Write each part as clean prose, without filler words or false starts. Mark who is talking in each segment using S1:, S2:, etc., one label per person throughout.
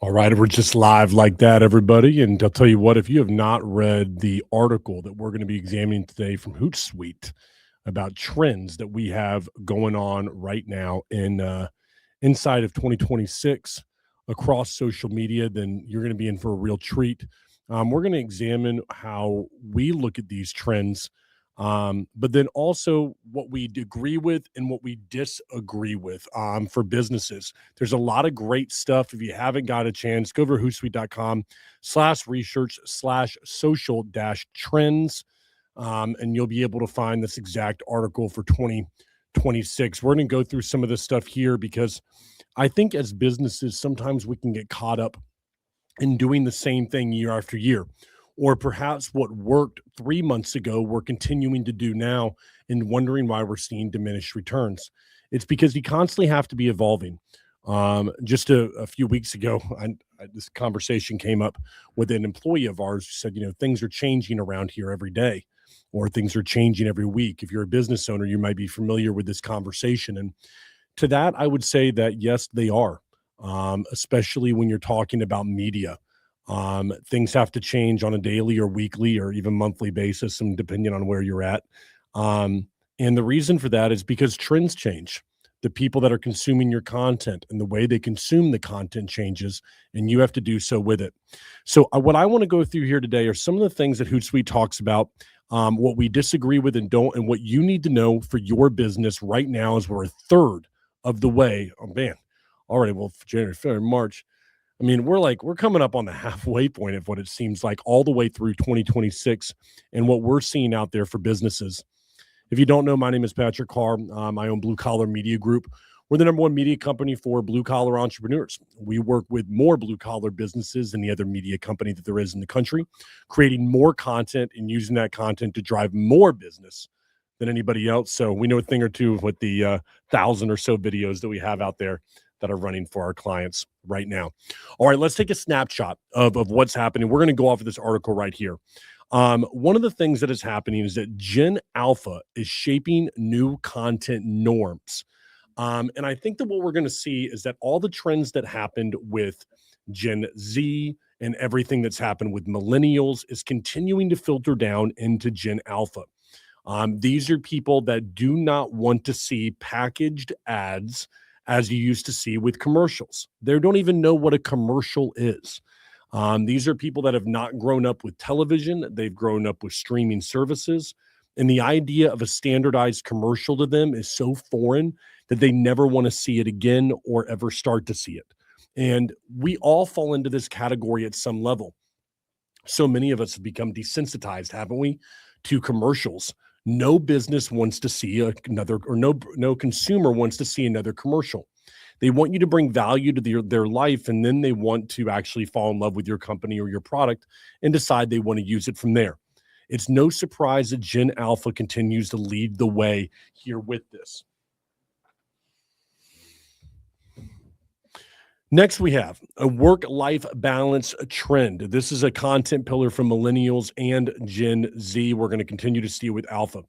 S1: All right, we're just live like that, everybody. And I'll tell you what, if you have not read the article that we're going to be examining today from Hootsuite about trends that we have going on right now in inside of 2026 across social media, then you're going to be in for a real treat. We're going to examine how we look at these trends, but then also what we agree with and what we disagree with for businesses. There's a lot of great stuff. If you haven't got a chance, go over to hootsuite.com/research/social-trends, and you'll be able to find this exact article for 2026. We're going to go through some of this stuff here because I think as businesses, sometimes we can get caught up in doing the same thing year after year. Or perhaps what worked 3 months ago, we're continuing to do now and wondering why we're seeing diminished returns. It's because you constantly have to be evolving. Just a few weeks ago, this conversation came up with an employee of ours who said, things are changing around here every day, or things are changing every week. If you're a business owner, you might be familiar with this conversation. And to that, I would say that yes, they are, especially when you're talking about media. Things have to change on a daily or weekly or even monthly basis, and depending on where you're at. And the reason for that is because trends change. The people that are consuming your content and the way they consume the content changes, and you have to do so with it. So, what I want to go through here today are some of the things that Hootsuite talks about, what we disagree with and don't, and what you need to know for your business right now as we're a third of the way. Oh, man. All right. Well, January, February, March. I mean, we're coming up on the halfway point of what it seems like all the way through 2026 and what we're seeing out there for businesses. If you don't know, my name is Patrick Carr. I own Blue Collar Media Group. We're the number one media company for blue collar entrepreneurs. We work with more blue collar businesses than the other media company that there is in the country, creating more content and using that content to drive more business than anybody else. So we know a thing or two with the 1,000 or so videos that we have out there that are running for our clients right now. All right, let's take a snapshot of what's happening. We're going to go off of this article right here. One of the things that is happening is that Gen Alpha is shaping new content norms. And I think that what we're going to see is that all the trends that happened with Gen Z and everything that's happened with millennials is continuing to filter down into Gen Alpha. These are people that do not want to see packaged ads as you used to see with commercials. They don't even know what a commercial is. These are people that have not grown up with television. They've grown up with streaming services. And the idea of a standardized commercial to them is so foreign that they never want to see it again or ever start to see it. And we all fall into this category at some level. So many of us have become desensitized, haven't we, to commercials. No business wants to see another, or no consumer wants to see another commercial. They want you to bring value to their life, and then they want to actually fall in love with your company or your product and decide they want to use it from there. It's no surprise that Gen Alpha continues to lead the way here with this. Next, we have a work-life balance trend. This is a content pillar for millennials and Gen Z. We're going to continue to see with Alpha.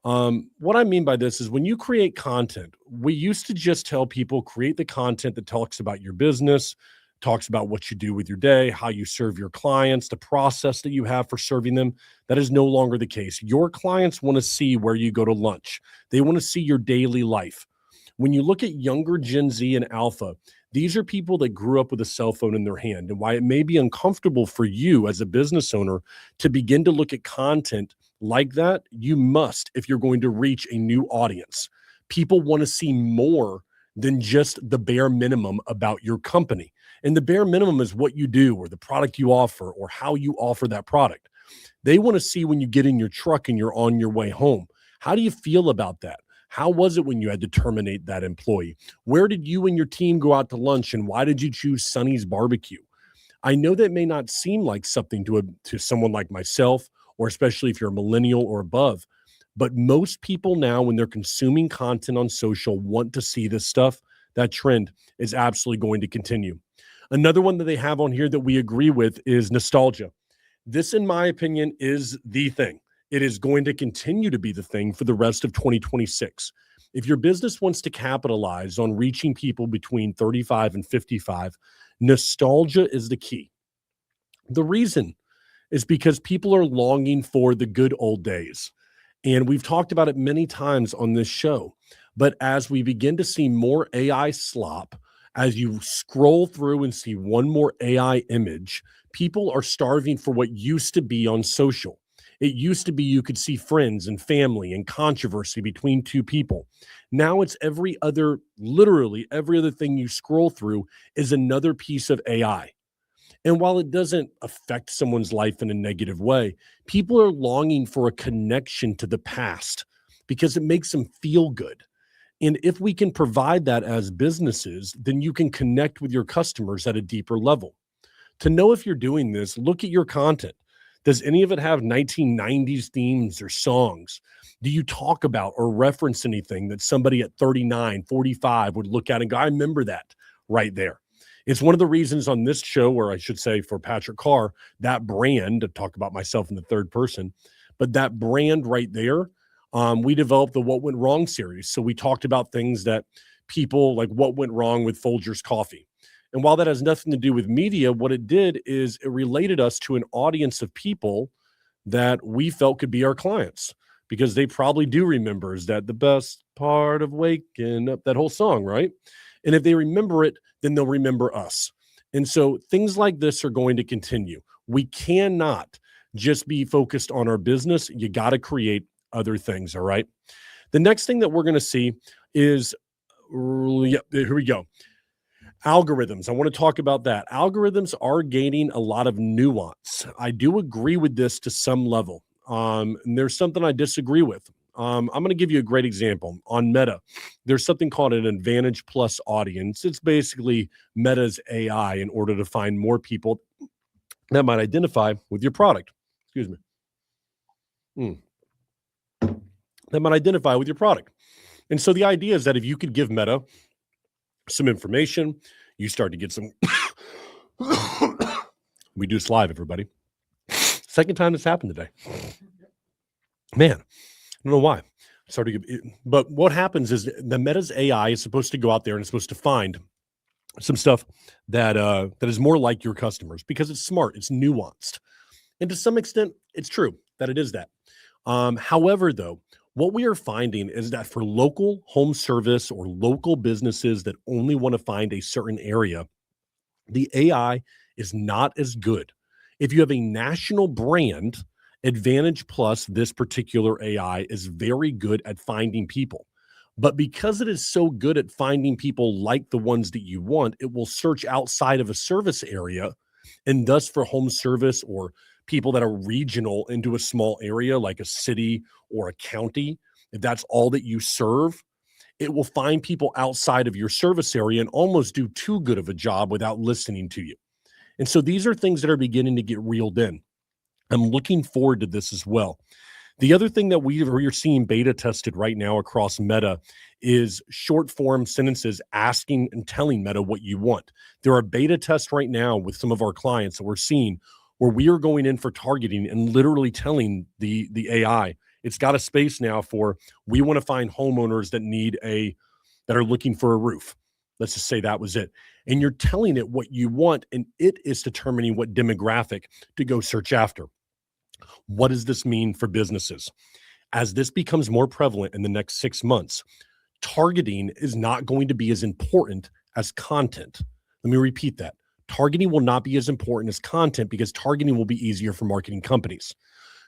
S1: What I mean by this is when you create content, we used to just tell people create the content that talks about your business, talks about what you do with your day, how you serve your clients, the process that you have for serving them. That is no longer the case. Your clients want to see where you go to lunch. They want to see your daily life. When you look at younger Gen Z and Alpha, these are people that grew up with a cell phone in their hand, and why it may be uncomfortable for you as a business owner to begin to look at content like that. You must, if you're going to reach a new audience. People want to see more than just the bare minimum about your company. And the bare minimum is what you do or the product you offer or how you offer that product. They want to see when you get in your truck and you're on your way home. How do you feel about that? How was it when you had to terminate that employee? Where did you and your team go out to lunch, and why did you choose Sonny's Barbecue? I know that may not seem like something to someone like myself, or especially if you're a millennial or above, but most people now, when they're consuming content on social, want to see this stuff. That trend is absolutely going to continue. Another one that they have on here that we agree with is nostalgia. This, in my opinion, is the thing. It is going to continue to be the thing for the rest of 2026. If your business wants to capitalize on reaching people between 35 and 55, Nostalgia is the key. The reason is because people are longing for the good old days. And we've talked about it many times on this show. But as we begin to see more AI slop, as you scroll through and see one more AI image, people are starving for what used to be on social. It used to be you could see friends and family and controversy between two people. Now it's every other, literally every other thing you scroll through is another piece of AI. And while it doesn't affect someone's life in a negative way, people are longing for a connection to the past because it makes them feel good. And if we can provide that as businesses, then you can connect with your customers at a deeper level. To know if you're doing this, look at your content. Does any of it have 1990s themes or songs? Do you talk about or reference anything that somebody at 39, 45 would look at and go, I remember that right there? It's one of the reasons on this show, or I should say for Patrick Carr, that brand, to talk about myself in the third person, but that brand right there, we developed the What Went Wrong series. So we talked about things that people like what went wrong with Folgers coffee. And while that has nothing to do with media, what it did is it related us to an audience of people that we felt could be our clients because they probably do remember is that the best part of waking up, that whole song, right? And if they remember it, then they'll remember us. And so things like this are going to continue. We cannot just be focused on our business. You got to create other things. All right. The next thing that we're going to see is, yeah, here we go. Algorithms. I want to talk about that. Algorithms are gaining a lot of nuance. I do agree with this to some level. And there's something I disagree with. I'm going to give you a great example. On Meta, there's something called an Advantage Plus audience. It's basically Meta's AI in order to find more people that might identify with your product. Excuse me. That might identify with your product. And so the idea is that if you could give Meta some information, you start to get some. We do this live, everybody. Second time this happened today. Man, I don't know why. But what happens is the Meta's AI is supposed to go out there and it's supposed to find some stuff that that is more like your customers because it's smart, it's nuanced, and to some extent, it's true that it is that. However, though, what we are finding is that for local home service or local businesses that only want to find a certain area, the AI is not as good. If you have a national brand, Advantage Plus, this particular AI is very good at finding people. But because it is so good at finding people like the ones that you want, it will search outside of a service area. And thus, for home service or people that are regional into a small area like a city or a county, if that's all that you serve, it will find people outside of your service area and almost do too good of a job without listening to you. And so these are things that are beginning to get reeled in. I'm looking forward to this as well. The other thing that we're seeing beta tested right now across Meta is short form sentences asking and telling Meta what you want. There are beta tests right now with some of our clients that we're seeing where we are going in for targeting and literally telling the AI, it's got a space now for we want to find homeowners that are looking for a roof. Let's just say that was it. And you're telling it what you want, and it is determining what demographic to go search after. What does this mean for businesses? As this becomes more prevalent in the next 6 months, targeting is not going to be as important as content. Let me repeat that. Targeting will not be as important as content because targeting will be easier for marketing companies.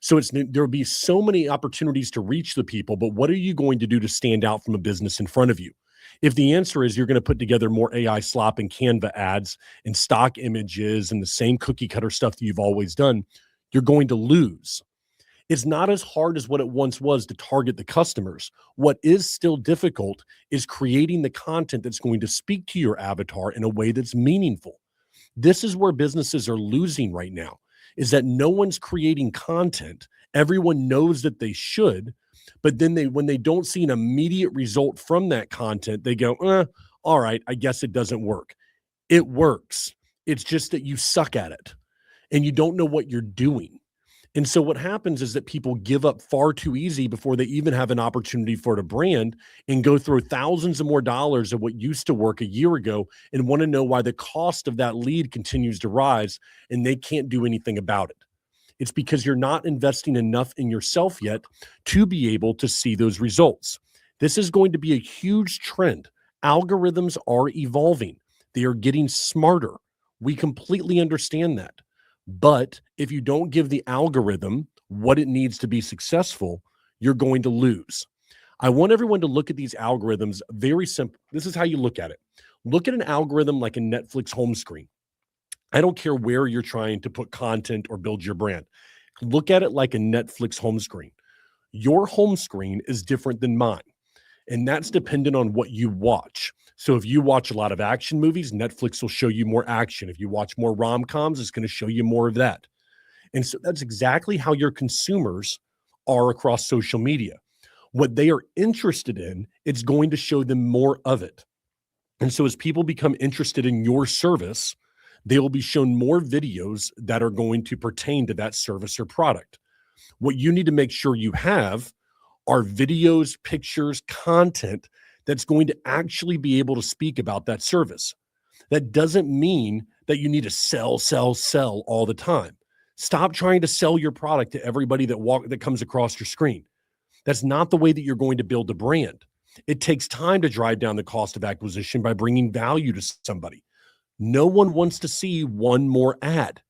S1: So there will be so many opportunities to reach the people, but what are you going to do to stand out from a business in front of you? If the answer is you're going to put together more AI slop and Canva ads and stock images and the same cookie cutter stuff that you've always done, you're going to lose. It's not as hard as what it once was to target the customers. What is still difficult is creating the content that's going to speak to your avatar in a way that's meaningful. This is where businesses are losing right now, is that no one's creating content. Everyone knows that they should, but then when they don't see an immediate result from that content, they go, all right, I guess it doesn't work. It works. It's just that you suck at it and you don't know what you're doing. And so what happens is that people give up far too easy before they even have an opportunity for a brand and go through thousands of more dollars of what used to work a year ago and want to know why the cost of that lead continues to rise and they can't do anything about it. It's because you're not investing enough in yourself yet to be able to see those results. This is going to be a huge trend. Algorithms are evolving, they are getting smarter. We completely understand that. But if you don't give the algorithm what it needs to be successful, you're going to lose. I want everyone to look at these algorithms very simple. This is how you look at it. Look at an algorithm like a Netflix home screen. I don't care where you're trying to put content or build your brand. Look at it like a Netflix home screen. Your home screen is different than mine, and that's dependent on what you watch. So if you watch a lot of action movies, Netflix will show you more action. If you watch more rom-coms, it's going to show you more of that. And so that's exactly how your consumers are across social media. What they are interested in, it's going to show them more of it. And so as people become interested in your service, they will be shown more videos that are going to pertain to that service or product. What you need to make sure you have are videos, pictures, content that's going to actually be able to speak about that service. That doesn't mean that you need to sell, sell, sell all the time. Stop trying to sell your product to everybody that comes across your screen. That's not the way that you're going to build a brand. It takes time to drive down the cost of acquisition by bringing value to somebody. No one wants to see one more ad.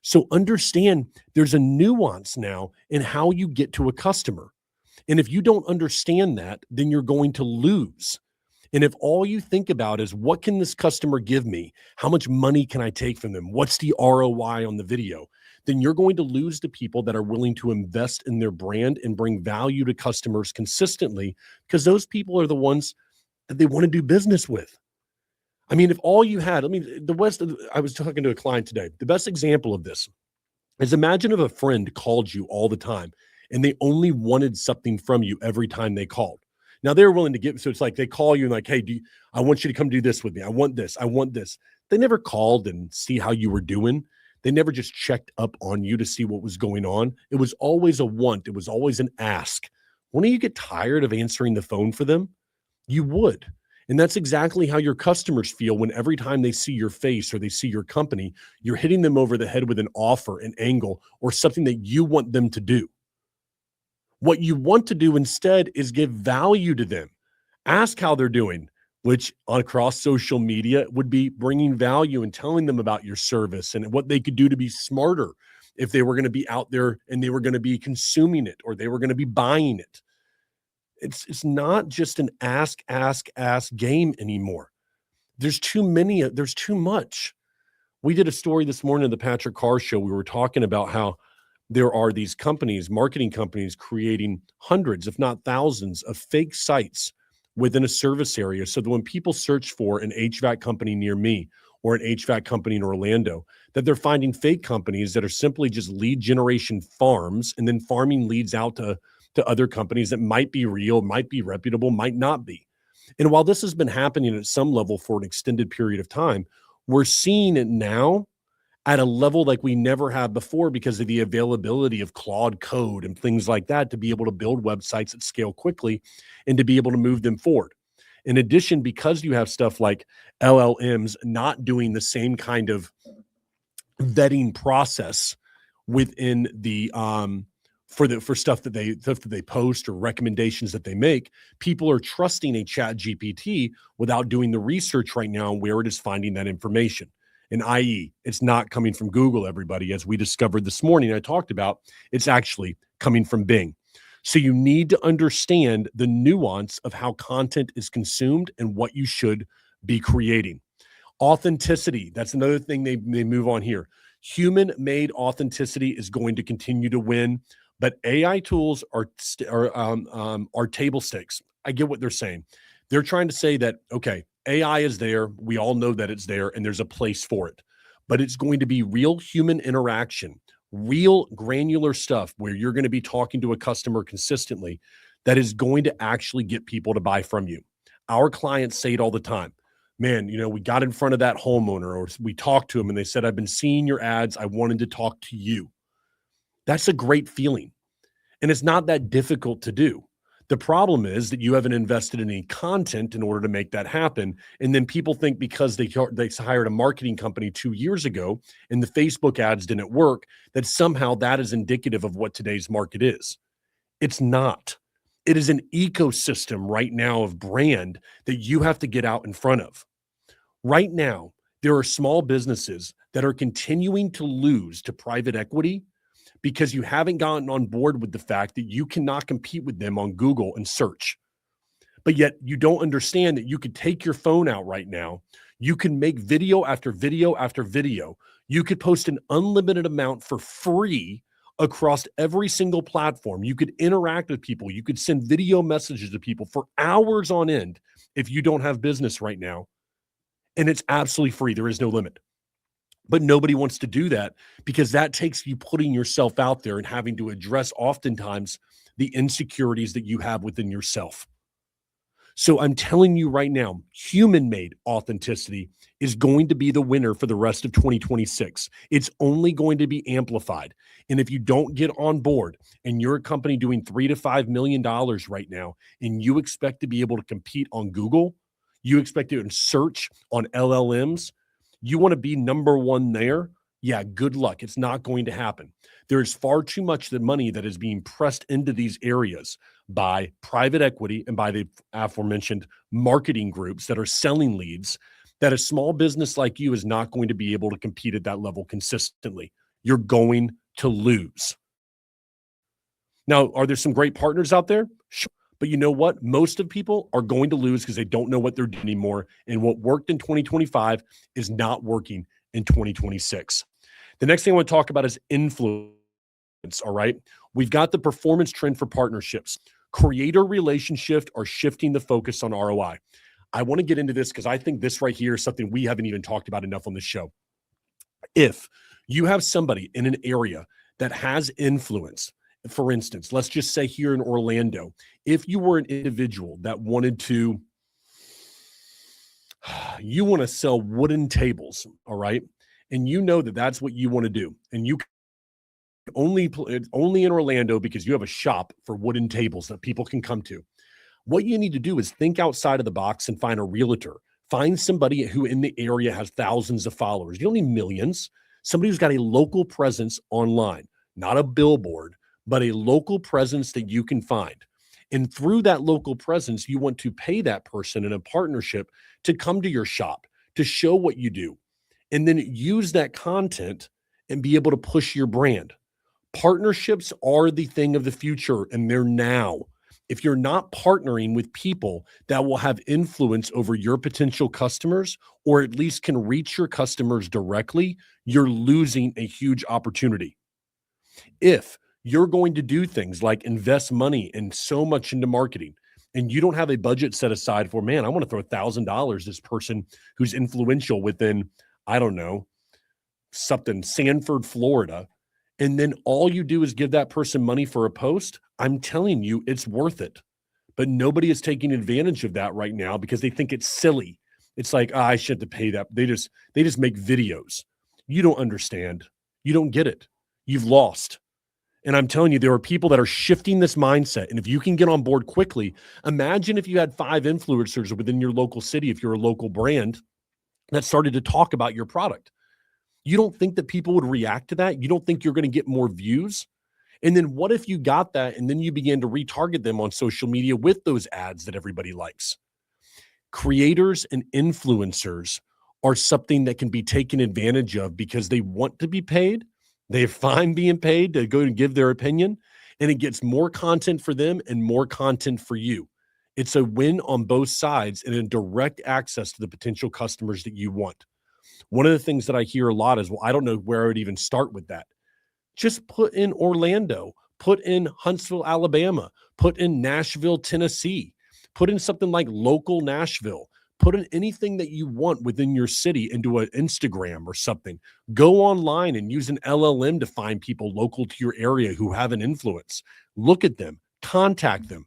S1: So understand there's a nuance now in how you get to a customer. And if you don't understand that, then you're going to lose. And if all you think about is what can this customer give me? How much money can I take from them? What's the ROI on the video? Then you're going to lose the people that are willing to invest in their brand and bring value to customers consistently, because those people are the ones that they want to do business with. I mean, if all you had, I was talking to a client today. The best example of this is, imagine if a friend called you all the time and they only wanted something from you every time they called. Now they're willing to give, so it's like they call you and like, hey, I want you to come do this with me. I want this. I want this. They never called and see how you were doing. They never just checked up on you to see what was going on. It was always a want. It was always an ask. When you get tired of answering the phone for them, you would. And that's exactly how your customers feel when every time they see your face or they see your company, you're hitting them over the head with an offer, an angle, or something that you want them to do. What you want to do instead is give value to them. Ask how they're doing, which across social media would be bringing value and telling them about your service and what they could do to be smarter if they were going to be out there and they were going to be consuming it or they were going to be buying it. It's not just an ask, ask, ask game anymore. There's too much. We did a story this morning in the Patrick Carr show. We were talking about how there are these companies, marketing companies, creating hundreds, if not thousands, of fake sites within a service area. So that when people search for an HVAC company near me or an HVAC company in Orlando, that they're finding fake companies that are simply just lead generation farms and then farming leads out to other companies that might be real, might be reputable, might not be. And while this has been happening at some level for an extended period of time, we're seeing it now at a level like we never have before because of the availability of Claude code and things like that to be able to build websites that scale quickly and to be able to move them forward. In addition, because you have stuff like LLMs not doing the same kind of vetting process within the for stuff that they post or recommendations that they make, people are trusting a chat GPT without doing the research right now on where it is finding that information. And i.e., it's not coming from Google, everybody, as we discovered this morning. I talked about it's actually coming from Bing. So you need to understand the nuance of how content is consumed and what you should be creating. Authenticity. That's another thing they move on here. Human-made authenticity is going to continue to win, but AI tools are table stakes. I get what they're saying. They're trying to say that, okay, AI is there. We all know that it's there, and there's a place for it. But it's going to be real human interaction, real granular stuff where you're going to be talking to a customer consistently that is going to actually get people to buy from you. Our clients say it all the time. Man, we got in front of that homeowner or we talked to them and they said, I've been seeing your ads. I wanted to talk to you. That's a great feeling. And it's not that difficult to do. The problem is that you haven't invested in any content in order to make that happen. And then people think because they hired a marketing company 2 years ago and the Facebook ads didn't work, that somehow that is indicative of what today's market is. It's not. It is an ecosystem right now of brand that you have to get out in front of. Right now, there are small businesses that are continuing to lose to private equity because you haven't gotten on board with the fact that you cannot compete with them on Google and search. But yet you don't understand that you could take your phone out right now. You can make video after video after video. You could post an unlimited amount for free across every single platform. You could interact with people. You could send video messages to people for hours on end if you don't have business right now. And it's absolutely free. There is no limit. But nobody wants to do that because that takes you putting yourself out there and having to address oftentimes the insecurities that you have within yourself. So I'm telling you right now, human-made authenticity is going to be the winner for the rest of 2026. It's only going to be amplified. And if you don't get on board and you're a company doing $3 to $5 million right now, and you expect to be able to compete on Google, you expect to search on LLMs, you want to be number one there, yeah, good luck. It's not going to happen. There's far too much the money that is being pressed into these areas by private equity and by the aforementioned marketing groups that are selling leads, that a small business like you is not going to be able to compete at that level consistently. You're going to lose. Now, are there some great partners out there? Sure. But you know what? Most of people are going to lose because they don't know what they're doing anymore. And what worked in 2025 is not working in 2026. The next thing I want to talk about is influence. All right. We've got the performance trend for partnerships. Creator relationships are shifting the focus on ROI. I want to get into this because I think this right here is something we haven't even talked about enough on this show. If you have somebody in an area that has influence, for instance, let's just say here in Orlando, if you were an individual that wanted to, you want to sell wooden tables, all right? And you know that that's what you want to do. And you it's only in Orlando because you have a shop for wooden tables that people can come to. What you need to do is think outside of the box and find a realtor. Find somebody who in the area has thousands of followers. You don't need millions. Somebody who's got a local presence online, not a billboard, but a local presence that you can find. And through that local presence, you want to pay that person in a partnership to come to your shop, to show what you do, and then use that content and be able to push your brand. Partnerships are the thing of the future, and they're now. If you're not partnering with people that will have influence over your potential customers, or at least can reach your customers directly, you're losing a huge opportunity. If you're going to do things like invest money and so much into marketing, and you don't have a budget set aside for, man, I want to throw $1,000 this person who's influential within, I don't know, something, Sanford, Florida, and then all you do is give that person money for a post, I'm telling you, it's worth it. But nobody is taking advantage of that right now because they think it's silly. It's like, I should have to pay that. They just make videos. You don't understand. You don't get it. You've lost. And I'm telling you, there are people that are shifting this mindset. And if you can get on board quickly, imagine if you had 5 influencers within your local city, if you're a local brand, that started to talk about your product. You don't think that people would react to that? You don't think you're going to get more views? And then what if you got that and then you began to retarget them on social media with those ads that everybody likes? Creators and influencers are something that can be taken advantage of because they want to be paid. They're fine being paid to go and give their opinion, and it gets more content for them and more content for you. It's a win on both sides and a direct access to the potential customers that you want. One of the things that I hear a lot is, well, I don't know where I would even start with that. Just put in Orlando, put in Huntsville, Alabama, put in Nashville, Tennessee, put in something like local Nashville, put in anything that you want within your city into an Instagram or something. Go online and use an LLM to find people local to your area who have an influence. Look at them, contact them,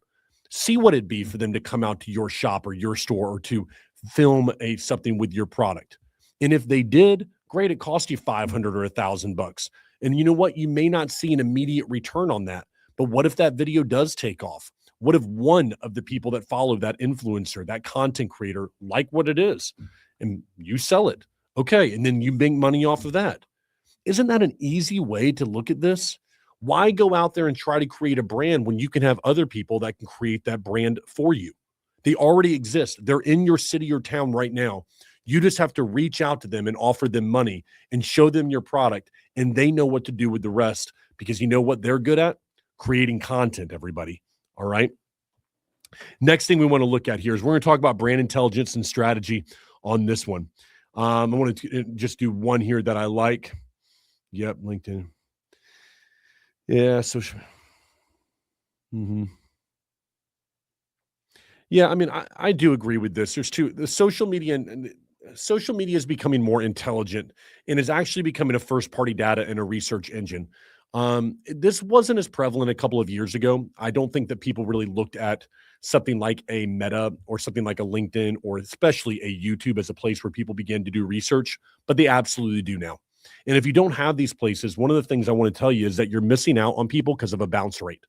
S1: see what it'd be for them to come out to your shop or your store or to film something with your product. And if they did, great, it cost you $500 or $1,000. And you know what? You may not see an immediate return on that. But what if that video does take off? What if one of the people that follow that influencer, that content creator, like what it is and you sell it? Okay. And then you make money off of that. Isn't that an easy way to look at this? Why go out there and try to create a brand when you can have other people that can create that brand for you? They already exist. They're in your city or town right now. You just have to reach out to them and offer them money and show them your product, and they know what to do with the rest because you know what they're good at? Creating content, everybody. All right. Next thing we want to look at here is we're going to talk about brand intelligence and strategy on this one. I want to just do one here that I like. Yep, LinkedIn. Yeah, social. Mhm. Yeah, I mean, I do agree with this. There's two. The social media and social media is becoming more intelligent and is actually becoming a first party data and a research engine. This wasn't as prevalent a couple of years ago. I don't think that people really looked at something like a Meta or something like a LinkedIn or especially a YouTube as a place where people begin to do research, but they absolutely do now. And if you don't have these places, one of the things I want to tell you is that you're missing out on people because of a bounce rate.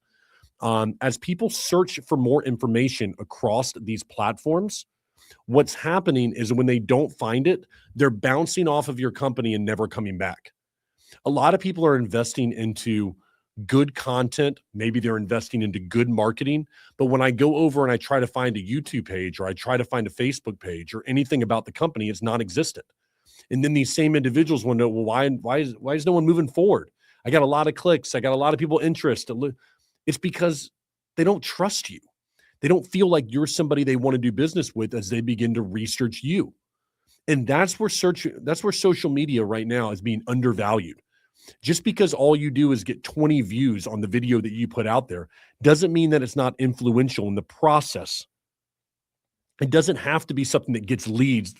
S1: As people search for more information across these platforms, what's happening is when they don't find it, they're bouncing off of your company and never coming back. A lot of people are investing into good content. Maybe they're investing into good marketing. But when I go over and I try to find a YouTube page or I try to find a Facebook page or anything about the company, it's non existent. And then these same individuals will know, well, why is no one moving forward? I got a lot of clicks. I got a lot of people interested. It's because they don't trust you. They don't feel like you're somebody they want to do business with as they begin to research you. And that's where social media right now is being undervalued. Just because all you do is get 20 views on the video that you put out there doesn't mean that it's not influential in the process. It doesn't have to be something that gets leads.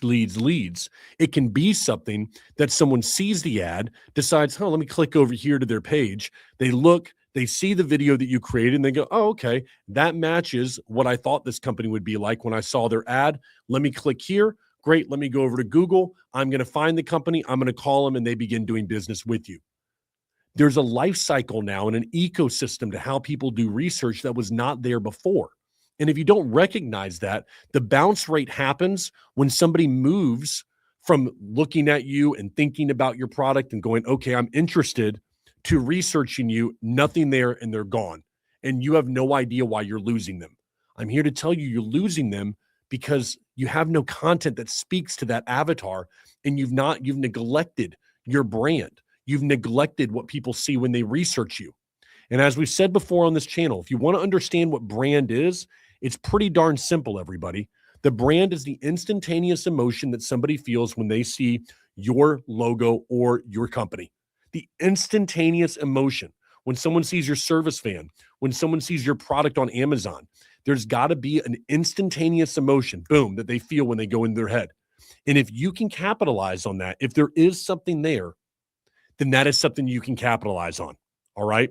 S1: It can be something that someone sees the ad, decides, oh, let me click over here to their page. They look, they see the video that you created, and they go, oh, okay, that matches what I thought this company would be like when I saw their ad. Let me click here. Great. Let me go over to Google. I'm going to find the company. I'm going to call them, and they begin doing business with you. There's a life cycle now and an ecosystem to how people do research that was not there before. And if you don't recognize that, the bounce rate happens when somebody moves from looking at you and thinking about your product and going, okay, I'm interested, to researching you, nothing there, and they're gone. And you have no idea why you're losing them. I'm here to tell you you're losing them because you have no content that speaks to that avatar and you've neglected your brand. You've neglected what people see when they research you. And as we've said before on this channel, if you want to understand what brand is, it's pretty darn simple, everybody. The brand is the instantaneous emotion that somebody feels when they see your logo or your company. The instantaneous emotion. When someone sees your service van, when someone sees your product on Amazon, there's got to be an instantaneous emotion, boom, that they feel when they go in their head. And if you can capitalize on that, if there is something there, then that is something you can capitalize on. All right.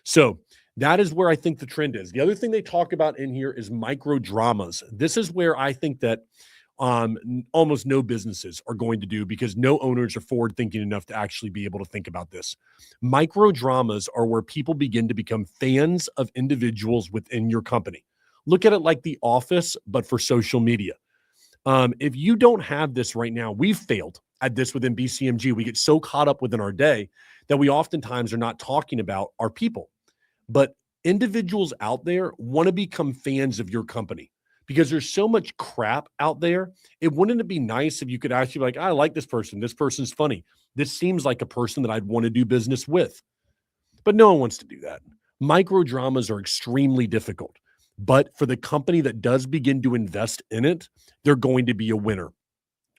S1: So that is where I think the trend is. The other thing they talk about in here is micro dramas. This is where I think that almost no businesses are going to do because no owners are forward thinking enough to actually be able to think about this. Micro dramas are where people begin to become fans of individuals within your company. Look at it like The Office, but for social media. If you don't have this right now, we've failed at this within BCMG. We get so caught up within our day that we oftentimes are not talking about our people. But individuals out there want to become fans of your company because there's so much crap out there. Wouldn't it be nice if you could actually be like, I like this person. This person's funny. This seems like a person that I'd want to do business with. But no one wants to do that. Micro dramas are extremely difficult. But for the company that does begin to invest in it, they're going to be a winner.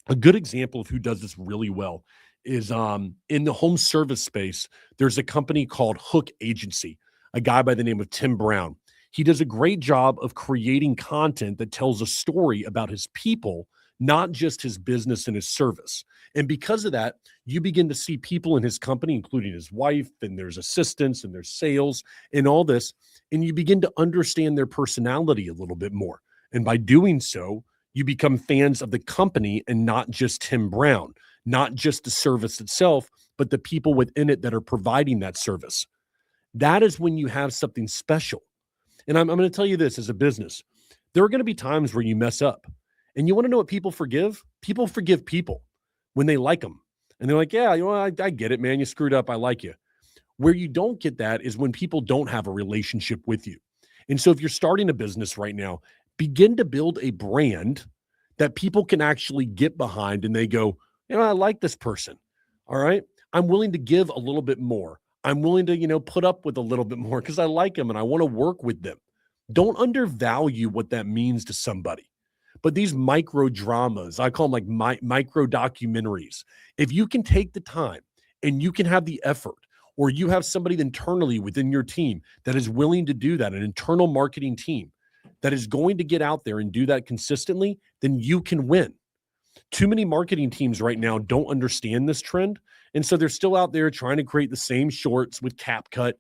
S1: A good example of who does this really well is in the home service space, there's a company called Hook Agency, a guy by the name of Tim Brown. He does a great job of creating content that tells a story about his people, not just his business and his service. And because of that, you begin to see people in his company, including his wife, and there's assistants and there's sales and all this, and you begin to understand their personality a little bit more. And by doing so, you become fans of the company and not just Tim Brown, not just the service itself, but the people within it that are providing that service. That is when you have something special. And I'm going to tell you this as a business, there are going to be times where you mess up. And you want to know what people forgive? People forgive people when they like them. And they're like, yeah, I get it, man. You screwed up. I like you. Where you don't get that is when people don't have a relationship with you. And so if you're starting a business right now, begin to build a brand that people can actually get behind and they go, I like this person. All right. I'm willing to give a little bit more. I'm willing to, put up with a little bit more because I like them and I want to work with them. Don't undervalue what that means to somebody. But these micro dramas, I call them like micro documentaries. If you can take the time and you can have the effort, or you have somebody internally within your team that is willing to do that, an internal marketing team that is going to get out there and do that consistently, then you can win. Too many marketing teams right now don't understand this trend. And so they're still out there trying to create the same shorts with CapCut,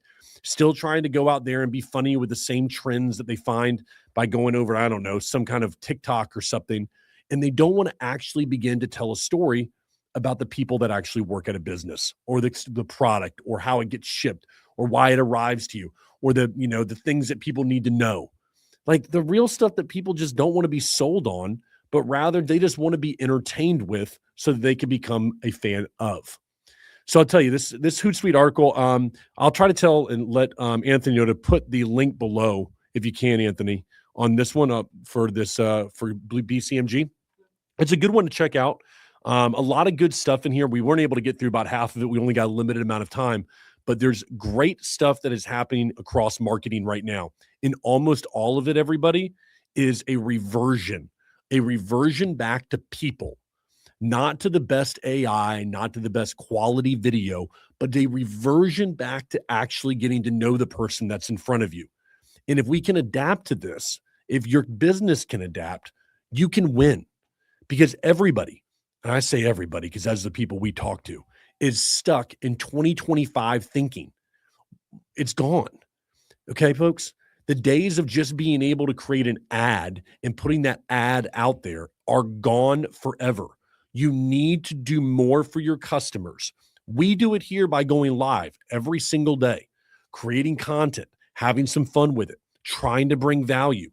S1: still trying to go out there and be funny with the same trends that they find by going over, I don't know, some kind of TikTok or something. And they don't want to actually begin to tell a story about the people that actually work at a business or the product or how it gets shipped or why it arrives to you or the things that people need to know. Like the real stuff that people just don't want to be sold on, but rather they just want to be entertained with so that they can become a fan of. So I'll tell you this Hootsuite article. I'll try to tell and let Anthony know to put the link below if you can, Anthony, on this one up for this for BCMG. It's a good one to check out. A lot of good stuff in here. We weren't able to get through about half of it. We only got a limited amount of time, but there's great stuff that is happening across marketing right now. In almost all of it, everybody, is a reversion back to people, not to the best AI, not to the best quality video, but a reversion back to actually getting to know the person that's in front of you. And if we can adapt to this, if your business can adapt, you can win. Because everybody, and I say everybody because that's the people we talk to, is stuck in 2025 thinking. It's gone. Okay, folks? The days of just being able to create an ad and putting that ad out there are gone forever. You need to do more for your customers. We do it here by going live every single day, creating content, having some fun with it, trying to bring value.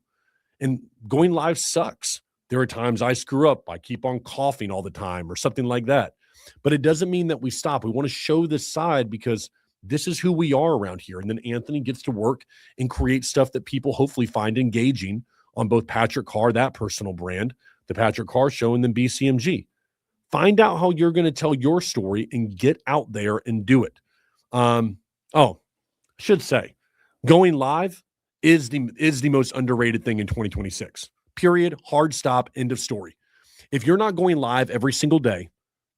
S1: And going live sucks. There are times I screw up. I keep on coughing all the time or something like that. But it doesn't mean that we stop. We want to show this side because this is who we are around here. And then Anthony gets to work and create stuff that people hopefully find engaging on both Patrick Carr, that personal brand, the Patrick Carr Show, and then BCMG. Find out how you're going to tell your story and get out there and do it. I should say, going live is the most underrated thing in 2026. Period. Hard stop. End of story. If you're not going live every single day,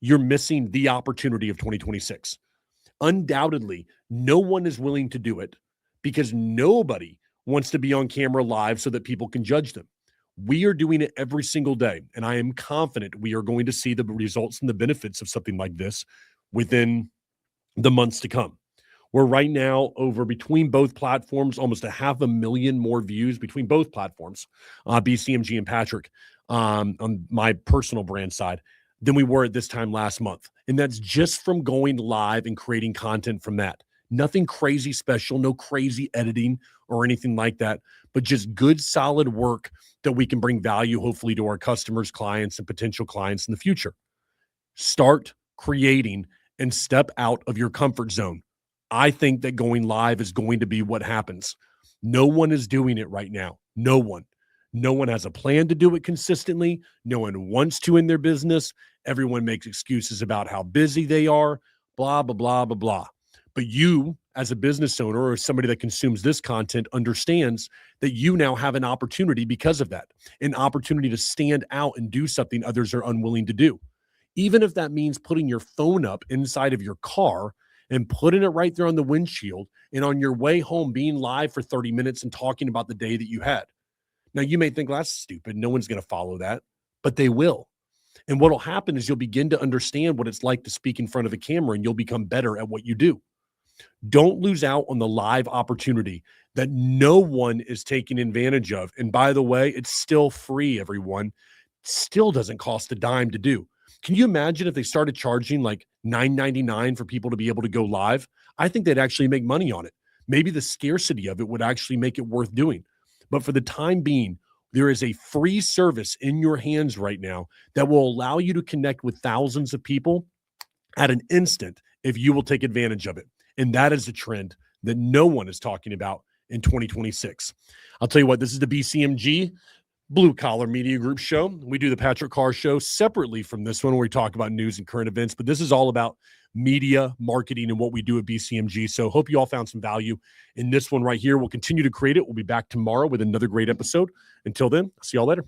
S1: you're missing the opportunity of 2026. Undoubtedly, no one is willing to do it because nobody wants to be on camera live so that people can judge them. We are doing it every single day, and I am confident we are going to see the results and the benefits of something like this within the months to come. We're right now over between both platforms, almost 500,000 more views between both platforms, BCMG and Patrick, on my personal brand side, than we were at this time last month. And that's just from going live and creating content from that. Nothing crazy special, no crazy editing or anything like that, but just good, solid work that we can bring value, hopefully, to our customers, clients, and potential clients in the future. Start creating and step out of your comfort zone. I think that going live is going to be what happens. No one is doing it right now. No one. No one has a plan to do it consistently. No one wants to in their business. Everyone makes excuses about how busy they are, blah, blah, blah, blah, blah. But you, as a business owner or somebody that consumes this content, understands that you now have an opportunity because of that, an opportunity to stand out and do something others are unwilling to do. Even if that means putting your phone up inside of your car and putting it right there on the windshield and on your way home being live for 30 minutes and talking about the day that you had. Now, you may think, well, that's stupid. No one's going to follow that, but they will. And what will happen is you'll begin to understand what it's like to speak in front of a camera and you'll become better at what you do. Don't lose out on the live opportunity that no one is taking advantage of. And by the way, it's still free, everyone. Still doesn't cost a dime to do. Can you imagine if they started charging like $9.99 for people to be able to go live? I think they'd actually make money on it. Maybe the scarcity of it would actually make it worth doing. But for the time being, there is a free service in your hands right now that will allow you to connect with thousands of people at an instant if you will take advantage of it. And that is a trend that no one is talking about in 2026. I'll tell you what, this is the BCMG Blue Collar Media Group show. We do the Patrick Carr show separately from this one where we talk about news and current events, but this is all about media, marketing, and what we do at BCMG. So hope you all found some value in this one right here. We'll continue to create it. We'll be back tomorrow with another great episode. Until then, see y'all later.